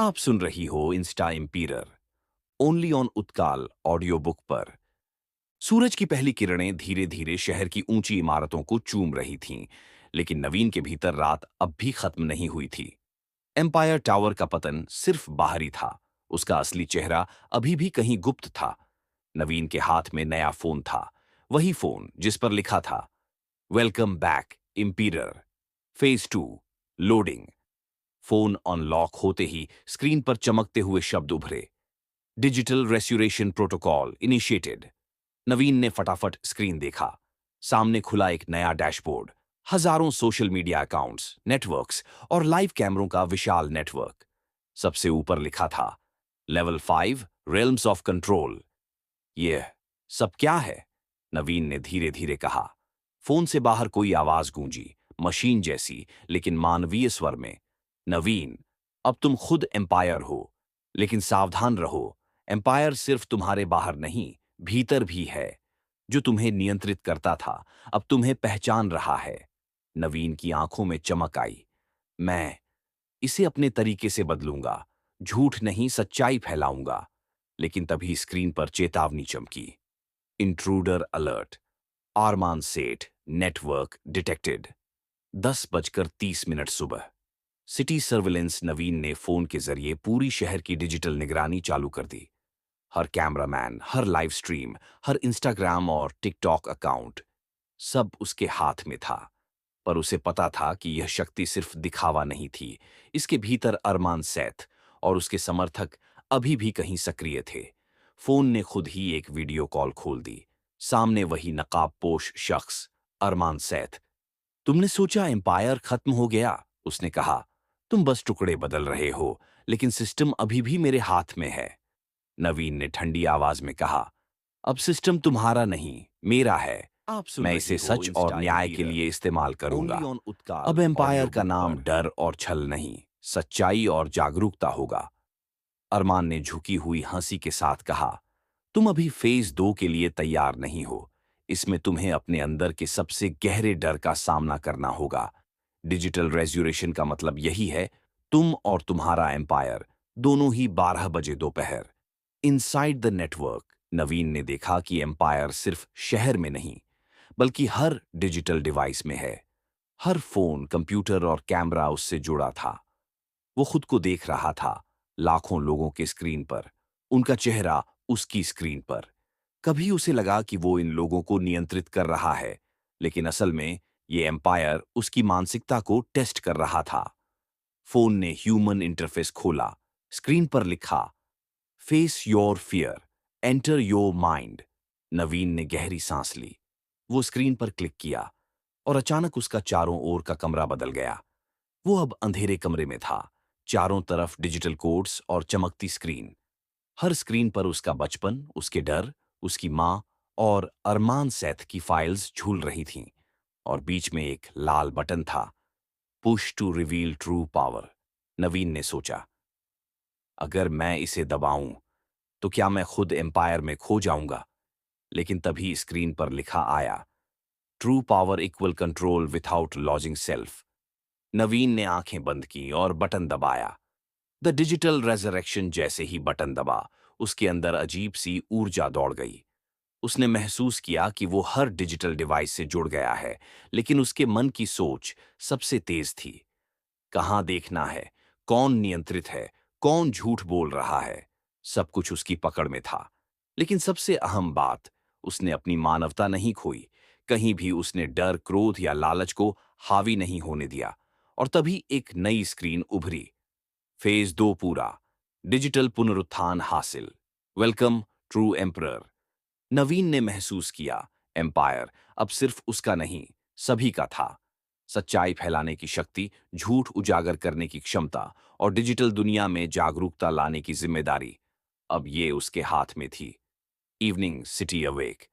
आप सुन रही हो insta emperor only on Utkal audio book पर। सूरज की पहली किरणें धीरे धीरे शहर की ऊंची इमारतों को चूम रही थीं, लेकिन नवीन के भीतर रात अब भी खत्म नहीं हुई थी। एम्पायर टावर का पतन सिर्फ बाहरी था, उसका असली चेहरा अभी भी कहीं गुप्त था। नवीन के हाथ में नया फोन था, वही फोन जिस पर लिखा था वेलकम बैक इम्पीरर, फेज 2 लोडिंग। फोन अनलॉक होते ही स्क्रीन पर चमकते हुए शब्द उभरे, digital resurrection protocol initiated. Naveen ने फटाफट स्क्रीन देखा। सामने खुला एक नया डैशबोर्ड, हजारों सोशल मीडिया अकाउंट्स, नेटवर्क्स और लाइव कैमरों का विशाल नेटवर्क। सबसे ऊपर लिखा था लेवल 5 रेल्म्स ऑफ कंट्रोल। यह सब क्या है? नवीन ने धीरे धीरे कहा। फोन से बाहर कोई आवाज गूंजी, मशीन जैसी लेकिन मानवीय स्वर में। नवीन, अब तुम खुद एम्पायर हो, लेकिन सावधान रहो। एम्पायर सिर्फ तुम्हारे बाहर नहीं, भीतर भी है। जो तुम्हें नियंत्रित करता था अब तुम्हें पहचान रहा है। नवीन की आंखों में चमक आई। मैं इसे अपने तरीके से बदलूंगा, झूठ नहीं सच्चाई फैलाऊंगा। लेकिन तभी स्क्रीन पर चेतावनी चमकी, इंट्रूडर अलर्ट, आरमान सेठ, नेटवर्क डिटेक्टेड। 10:30 सुबह। City surveillance. नवीन ने फोन के जरिए पूरी शहर की डिजिटल निगरानी चालू कर दी। हर कैमरामैन, हर लाइव स्ट्रीम, हर इंस्टाग्राम और टिकटॉक अकाउंट, सब उसके हाथ में था। पर उसे पता था कि यह शक्ति सिर्फ दिखावा नहीं थी। इसके भीतर अरमान सैथ और उसके समर्थक अभी भी कहीं सक्रिय थे। फोन ने खुद ही एक वीडियो कॉल खोल दी। सामने वही नकाबपोश शख्स, अरमान सैथ। तुमने सोचा एम्पायर खत्म हो गया? उसने कहा। तुम बस टुकड़े बदल रहे हो, लेकिन सिस्टम अभी भी मेरे हाथ में है। नवीन ने ठंडी आवाज में कहा, अब सिस्टम तुम्हारा नहीं, मेरा है। आप सुन मैं रही इसे हो सच और इंस्टा न्याय के एम्पीरर लिए इस्तेमाल ओनली करूंगा। ऑन अब उत्काल एम्पायर ऑडियो का बुक नाम पर। डर और छल नहीं, सच्चाई और जागरूकता होगा। अरमान ने झुकी हुई हंसी के साथ कहा, तुम अभी फेज 2 के लिए तैयार नहीं हो। इसमें तुम्हें अपने अंदर के सबसे गहरे डर का सामना करना होगा। डिजिटल रेज्यूरेशन का मतलब यही है, तुम और तुम्हारा एम्पायर दोनों ही 12 बजे दोपहर। Inside the network. नवीन ने देखा कि एम्पायर सिर्फ शहर में नहीं, बल्कि हर डिजिटल डिवाइस में है। हर फोन, कंप्यूटर और कैमरा उससे जुड़ा था। वो खुद को देख रहा था, लाखों लोगों के स्क्रीन पर, उनका चेहरा उसकी स्क्रीन पर। कभी उसे लगा कि वो इन लोगों को नियंत्रित कर रहा है, लेकिन असल में ये एम्पायर उसकी मानसिकता को टेस्ट कर रहा था। फोन ने ह्यूमन इंटरफेस खोला। स्क्रीन पर लिखा, face your fear, enter your mind. Naveen ने गहरी सांस ली। वो स्क्रीन पर क्लिक किया और अचानक उसका चारों ओर का कमरा बदल गया। वो अब अंधेरे कमरे में था। चारों तरफ डिजिटल कोड्स और चमकती स्क्रीन। हर स्क्रीन पर उसका बचपन, उसके डर, उसकी माँ और अरमान सैथ की फाइल्स झूल रही थीं। और बीच में एक लाल बटन था, push to reveal true power. Naveen ने सोचा, अगर मैं इसे दबाऊं तो क्या मैं खुद एम्पायर में खो जाऊंगा? लेकिन तभी स्क्रीन पर लिखा आया, true power equal control without losing self. Naveen ने आंखें बंद की और बटन दबाया। The digital resurrection. जैसे ही बटन दबा, उसके अंदर अजीब सी ऊर्जा दौड़ गई। उसने महसूस किया कि वो हर डिजिटल डिवाइस से जुड़ गया है, लेकिन उसके मन की सोच सबसे तेज थी। कहाँ देखना है, कौन नियंत्रित है, कौन झूठ बोल रहा है, सब कुछ उसकी पकड़ में था। लेकिन सबसे अहम बात, उसने अपनी मानवता नहीं खोई। कहीं भी उसने डर, क्रोध या लालच को हावी नहीं होने दिया। और तभी एक नई स्क्रीन उभरी। फेज 2 पूरा, डिजिटल पुनरुत्थान हासिल, वेलकम ट्रू एम्परर। नवीन ने महसूस किया, एम्पायर अब सिर्फ उसका नहीं, सभी का था। सच्चाई फैलाने की शक्ति, झूठ उजागर करने की क्षमता और डिजिटल दुनिया में जागरूकता लाने की जिम्मेदारी, अब ये उसके हाथ में थी। Evening city awake.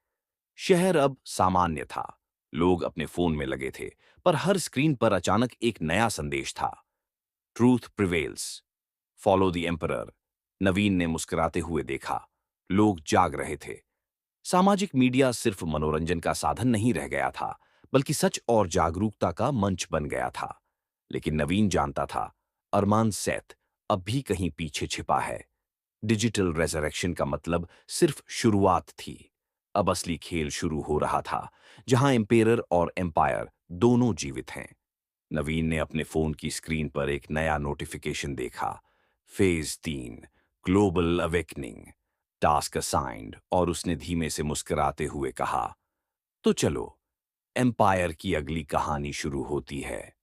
शहर अब सामान्य था। लोग अपने फोन में लगे थे, पर हर स्क्रीन पर अचानक एक नया संदेश था, truth prevails, follow the emperor. Naveen ने मुस्कुराते हुए देखा, लोग जाग रहे थे। सामाजिक मीडिया सिर्फ मनोरंजन का साधन नहीं रह गया था, बल्कि सच और जागरूकता का मंच बन गया था। लेकिन नवीन जानता था, अरमान सैथ अब भी कहीं पीछे छिपा है। डिजिटल रेजरेक्शन का मतलब सिर्फ शुरुआत थी। अब असली खेल शुरू हो रहा था, जहां एम्पेरर और एम्पायर दोनों जीवित हैं। नवीन ने अपने फोन की स्क्रीन पर एक नया नोटिफिकेशन देखा। Phase 3, global awakening, task assigned, और उसने धीमे से मुस्कुराते हुए कहा, तो चलो, एम्पायर की अगली कहानी शुरू होती है।